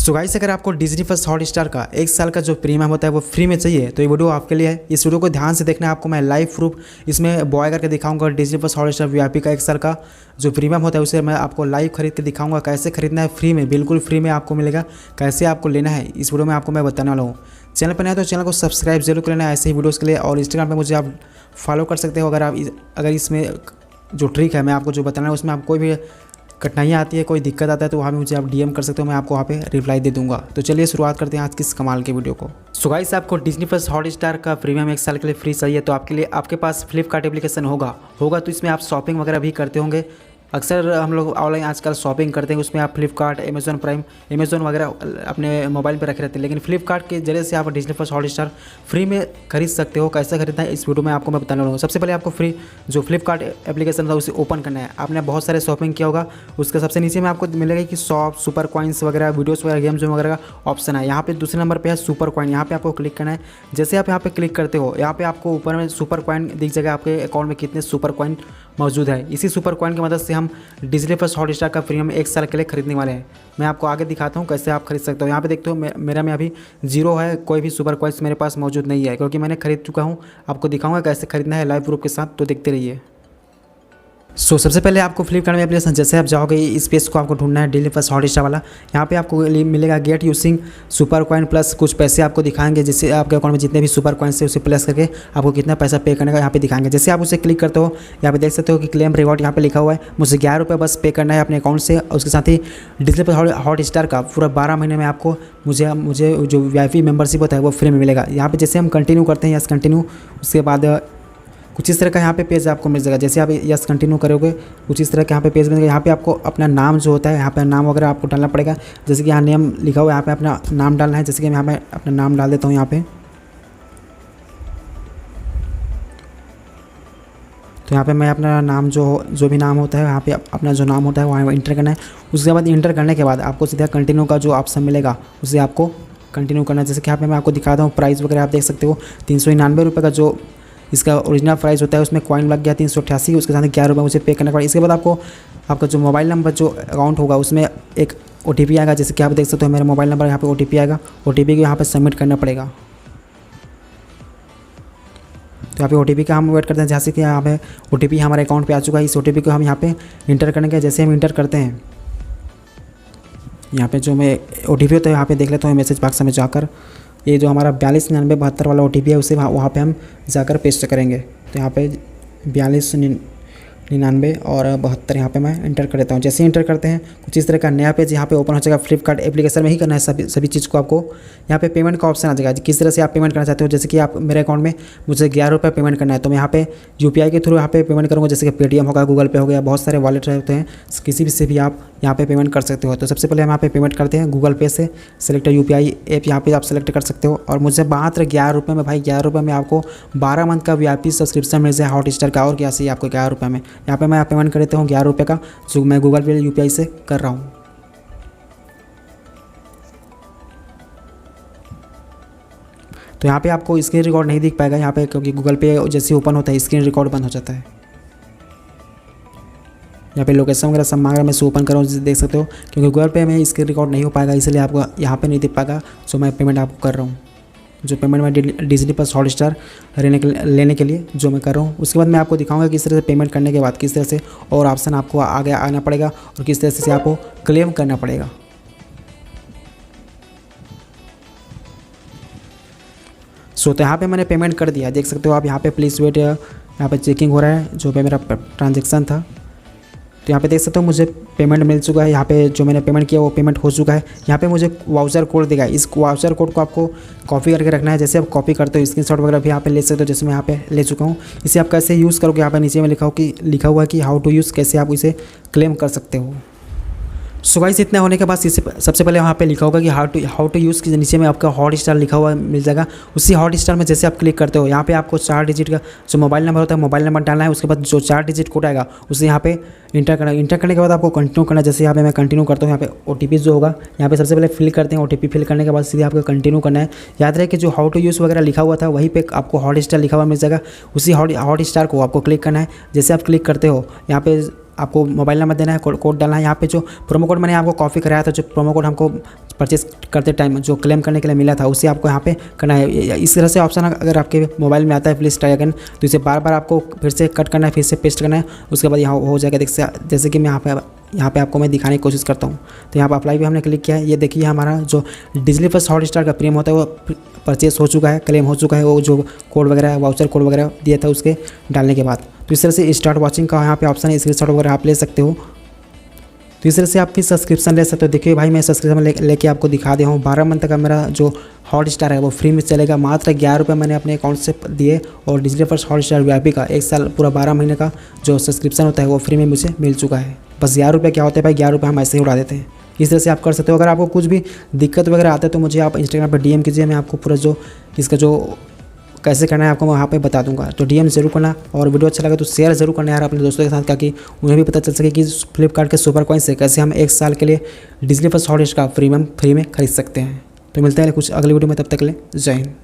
So guys, अगर आपको Disney plus Hotstar का 1 साल का जो प्रीमियम होता है वो फ्री में चाहिए तो ये वीडियो आपके लिए है। इस वीडियो को ध्यान से देखना है। आपको मैं लाइव प्रूफ इसमें बॉय करके दिखाऊंगा। डिज्नी प्लस हॉटस्टार वीआईपी का 1 साल का जो प्रीमियम होता है उसे मैं आपको लाइव खरीद के दिखाऊंगा। कैसे खरीदना है, फ्री में, बिल्कुल फ्री में आपको मिलेगा। कैसे आपको लेना है इस वीडियो में आपको मैं बताने वाला हूँ। चैनल पर नया तो चैनल को सब्सक्राइब जरूर कर लेना है ऐसे ही वीडियोज़ के लिए। और इंस्टाग्राम पर मुझे आप फॉलो कर सकते हो। अगर इसमें जो ट्रिक है मैं आपको जो बताना है उसमें आप कोई भी कठिनाइयाँ आती है, कोई दिक्कत आता है तो वहाँ पे मुझे आप डीएम कर सकते हो। मैं आपको वहाँ पे रिप्लाई दे दूंगा। तो चलिए शुरुआत करते हैं आज की इस कमाल के वीडियो को। सो गाइस, आपको डिज्नी प्लस हॉटस्टार का प्रीमियम 1 साल के लिए फ्री चाहिए तो आपके लिए आपके पास फ्लिपकार्ट एप्लीकेशन होगा तो इसमें आप शॉपिंग वगैरह भी करते होंगे। अक्सर हम लोग ऑनलाइन आजकल शॉपिंग करते हैं, उसमें आप फ्लिपकार्ट, अमेजोन प्राइम, अमेजोन वगैरह अपने मोबाइल पर रखे रहते हैं। लेकिन फ्लिपकार्ट के जरिए से आप डिज्नी प्लस हॉटस्टार फ्री में खरीद सकते हो। कैसे खरीदना है इस वीडियो में आपको मैं बताने वाला हूँ। सबसे पहले आपको फ्री जो फ्लिपकार्ट एप्लीकेशन था उसे ओपन करना है। आपने बहुत सारे शॉपिंग किया होगा, उसके सबसे नीचे में आपको मिलेगा कि शॉप, सुपर कॉइन्स वगैरह, वीडियोस वगैरह, गेम्स वगैरह का ऑप्शन है। यहाँ पे दूसरे नंबर पे है सुपर कॉइन। यहाँ पे आपको क्लिक करना है। जैसे आप यहाँ पे क्लिक करते हो, यहाँ पे आपको ऊपर में सुपर कॉइन दिख जाएगा, आपके अकाउंट में कितने सुपर कॉइन मौजूद है। इसी सुपर कॉइन की मदद से हम डिज्नी प्लस हॉटस्टार का प्रीमियम 1 साल के लिए खरीदने वाले हैं। मैं आपको आगे दिखाता हूँ कैसे आप खरीद सकते हो। यहाँ पे देखते हो मेरा में अभी 0 है, कोई भी सुपर कॉइन्स मेरे पास मौजूद नहीं है क्योंकि मैंने खरीद चुका हूँ। आपको दिखाऊंगा कैसे खरीदना है लाइव प्रूफ के साथ, तो देखते रहिए। सबसे पहले आपको फ्लिपकार्ट में एप्लीकेशन जैसे आप जाओगे इस पेज को आपको ढूंढना है, डिज्नी प्लस हॉटस्टार वाला। यहाँ पे आपको मिलेगा get using super coin plus, कुछ पैसे आपको दिखाएंगे जिससे आपके अकाउंट में जितने भी सुपर कॉइन्स है उसे प्लस करके आपको कितना पैसा पे करने का यहाँ पे दिखाएंगे। जैसे आप उसे क्लिक करते हो यहाँ पे देख सकते हो कि क्लेम रिवॉर्ड यहाँ पे लिखा हुआ है। मुझे 11 रुपये बस पे करना है अपने अकाउंट से। और उसके साथ ही डिज्नी प्लस हॉटस्टार का पूरा 12 महीने में आपको मुझे जो वीआईपी मेंबरशिप होता है वो फ्री में मिलेगा। यहाँ पे जैसे हम कंटिन्यू करते हैं, यस कंटिन्यू, उसके बाद कुछ इस तरह का यहाँ पे पेज आपको मिल जाएगा। जैसे आप यस कंटिन्यू करोगे कुछ इस तरह का यहाँ पे पेज मिलेगा। यहाँ पे आपको अपना नाम जो होता है, यहाँ पे नाम वगैरह आपको डालना पड़ेगा। जैसे कि यहाँ नेम लिखा हुआ है, यहाँ पे अपना नाम डालना है। जैसे कि मैं यहाँ पे अपना नाम डाल देता हूँ यहाँ पे। तो यहाँ पे मैं अपना नाम जो भी नाम होता है, यहाँ पे अपना जो नाम होता है वहाँ इंटर करना है। उसके बाद इंटर करने के बाद आपको सीधा कंटिन्यू का जो ऑप्शन मिलेगा उसे आपको कंटिन्यू करना है। जैसे कि यहाँ पे मैं आपको दिखाता हूँ प्राइस वगैरह आप देख सकते हो। 399 रुपये का जो इसका ओरिजिनल प्राइस होता है उसमें कॉइन लग गया 388, उसके साथ 11 रुपये मुझे पे करना पड़ा। इसके बाद आपका जो मोबाइल नंबर जो अकाउंट होगा उसमें एक ओटीपी आएगा। जैसे कि आप देख सकते हो मेरा मोबाइल नंबर यहाँ पे ओटीपी आएगा। ओटीपी को यहाँ पे सबमिट करना पड़ेगा। तो यहाँ पे ओटीपी का हम वेट करते हैं। जैसे कि यहाँ पे ओटीपी हमारे अकाउंट पे आ चुका है। इस ओटीपी को हम यहाँ पे इंटर करने के जैसे हम इंटर करते हैं, यहाँ पे जो मैं ओटीपी होता है यहाँ पे देख लेता हूँ मैसेज बॉक्स में जाकर। ये जो हमारा 429972 वाला ओटीपी है उसे वहाँ पे हम जाकर पेस्ट करेंगे। तो यहाँ पे 4299 और 72 यहाँ पे मैं इंटर कर देता हूँ। जैसे इंटर करते हैं कुछ इस तरह का नया पेज यहाँ पे ओपन हो जाएगा। फ्लिपकार्ट एप्लीकेशन में ही करना है सभी चीज़ को। आपको यहाँ पे पेमेंट का ऑप्शन आ जाएगा, किस तरह से आप पेमेंट करना चाहते हो। जैसे कि आप मेरे अकाउंट में मुझे 11 रुपये पेमेंट करना है तो मैं यहाँ पे यूपीआई के थ्रू यहाँ पे पेमेंट करूँगा। जैसे कि पेटीएम होगा, गूगल पे हो गया, बहुत सारे वॉलेट होते हैं, किसी भी से भी आप यहाँ पे पेमेंट कर सकते हो। तो सबसे पहले हम यहाँ पे पेमेंट करते हैं गूगल पे से। सेलेक्ट यूपीआई ऐप यहाँ पे आप सेलेक्ट कर सकते हो। और मुझे मात्र 11 रुपये में, भाई 11 रुपये में आपको 12 मंथ का वीआईपी सब्सक्रिप्शन मिल जाए हॉटस्टार का। और क्या चाहिए आपको 11 रुपये में। यहाँ पे मैं पेमेंट कर देता हूँ 11 रुपये का, जो मैं गूगल पे यूपीआई से कर रहा हूँ। तो यहाँ पे आपको स्क्रीन रिकॉर्ड नहीं दिख पाएगा यहाँ पे, क्योंकि गूगल पे जैसे ओपन होता है स्क्रीन रिकॉर्ड बंद हो जाता है। यहाँ पे लोकेशन वगैरह सब मांग रहा है, मैं ओपन कर रहा हूँ, देख सकते हो। क्योंकि गूगल पे में स्क्रीन रिकॉर्ड नहीं हो पाएगा इसलिए आपको यहाँ पे नहीं दिख पाएगा। जो मैं पेमेंट आपको कर रहा हूँ, जो पेमेंट मैं डिज्नी प्लस हॉटस्टार लेने के लिए जो मैं कर रहा हूँ। उसके बाद मैं आपको दिखाऊंगा किस तरह से पेमेंट करने के बाद किस तरह से और ऑप्शन आपको आगे आना पड़ेगा और किस तरह से आपको क्लेम करना पड़ेगा। तो यहाँ पे मैंने पेमेंट कर दिया, देख सकते हो आप। यहाँ पे प्लीज़ वेट, यहाँ पे चेकिंग हो रहा है जो पे मेरा ट्रांजेक्शन था। तो यहाँ पे देख सकते हो मुझे पेमेंट मिल चुका है। यहाँ पे जो मैंने पेमेंट किया वो पेमेंट हो चुका है। यहाँ पे मुझे वाउचर कोड देगा। इस वाउचर कोड को आपको कॉपी करके रखना है। जैसे आप कॉपी करते हो स्क्रीनशॉट वगैरह भी यहाँ पे ले सकते हो, जैसे मैं यहाँ पे ले चुका हूँ। इसे आप कैसे यूज़ करोगे, यहाँ पे नीचे में लिखा हुआ है कि हाउ टू यूज़, कैसे आप इसे क्लेम कर सकते हो। सो गाइस, इतना होने के बाद सबसे पहले वहाँ पे लिखा होगा कि हाउ टू यूज़ के नीचे में आपका हॉटस्टार लिखा हुआ मिल जाएगा। उसी हॉटस्टार में जैसे आप क्लिक करते हो यहाँ पे आपको 4 डिजिट का जो मोबाइल नंबर होता है मोबाइल नंबर डालना है। उसके बाद जो 4 डिजिट कोड आएगा उसे यहाँ पे इंटर करना है। इंटर करने के बाद आपको कंटिन्यू करना है। जैसे यहाँ पे मैं कंटिन्यू करता हूँ, यहाँ पे ओटीपी जो होगा यहाँ पे सबसे पहले फिल करते हैं। ओटीपी फिल करने के बाद सीधे आपको कंटिन्यू करना है। याद रहे कि जो हाउ टू यूज़ वगैरह लिखा हुआ था वहीं पे आपको हॉटस्टार लिखा हुआ मिल जाएगा। उसी हॉटस्टार को आपको क्लिक करना है। जैसे आप क्लिक करते हो यहाँ पे आपको मोबाइल नंबर देना है, कोड डालना है। यहाँ पे जो प्रोमो कोड मैंने आपको कॉपी कराया था, जो प्रोमो कोड हमको परचेस करते टाइम जो क्लेम करने के लिए मिला था, उसे आपको यहाँ पे करना है। इस तरह से ऑप्शन अगर आपके मोबाइल में आता है प्लीज़ ट्राई अगेन, तो इसे बार बार आपको फिर से कट करना है, फिर से पेस्ट करना है, उसके बाद यहाँ हो जाएगा। जैसे कि मैं यहाँ पे आपको मैं दिखाने की कोशिश करता हूँ। तो यहाँ पर अप्लाई भी हमने क्लिक किया है। ये देखिए हमारा जो डिज्नी प्लस हॉटस्टार का प्रीमियम होता है वो परचेस हो चुका है, क्लेम हो चुका है। वो जो कोड वगैरह वाउचर कोड वगैरह दिया था उसके डालने के बाद। तो इस तरह से स्टार्ट वॉचिंग का यहाँ पे ऑप्शन है, स्क्रीनशॉट वगैरह आप ले सकते हो। तो इस तरह से आप फिर सब्सक्रिप्शन ले सकते हो। देखिए भाई मैं सब्सक्रिप्शन लेके आपको दिखा दिया हूँ। 12 मंथ का मेरा जो हॉटस्टार है वो फ्री में चलेगा। मात्र 11 रुपये मैंने अपने अकाउंट से दिए और डिज्नी प्लस हॉटस्टार वीआईपी का 1 साल पूरा 12 महीने का जो सब्सक्रिप्शन होता है वो फ्री में मुझे मिल चुका है। बस 11 रुपये क्या होता है भाई, 11 रुपये हम ऐसे ही उड़ा देते हैं। इस तरह से आप कर सकते हो। अगर आपको कुछ भी दिक्कत वगैरह आता है तो मुझे आप इंस्टाग्राम पर डीएम कीजिए, मैं आपको पूरा जो इसका जो कैसे करना है आपको वहाँ पे बता दूंगा। तो डीएम जरूर करना और वीडियो अच्छा लगा तो शेयर जरूर करना यार अपने दोस्तों के साथ, ताकि उन्हें भी पता चल सके कि फ्लिपकार्ट के सुपर कॉइन से कैसे हम 1 साल के लिए डिज्नी प्लस हॉटस्टार का फ्री में खरीद सकते हैं। तो मिलते हैं कुछ अगली वीडियो में, तब तक के लिए जय हिंद।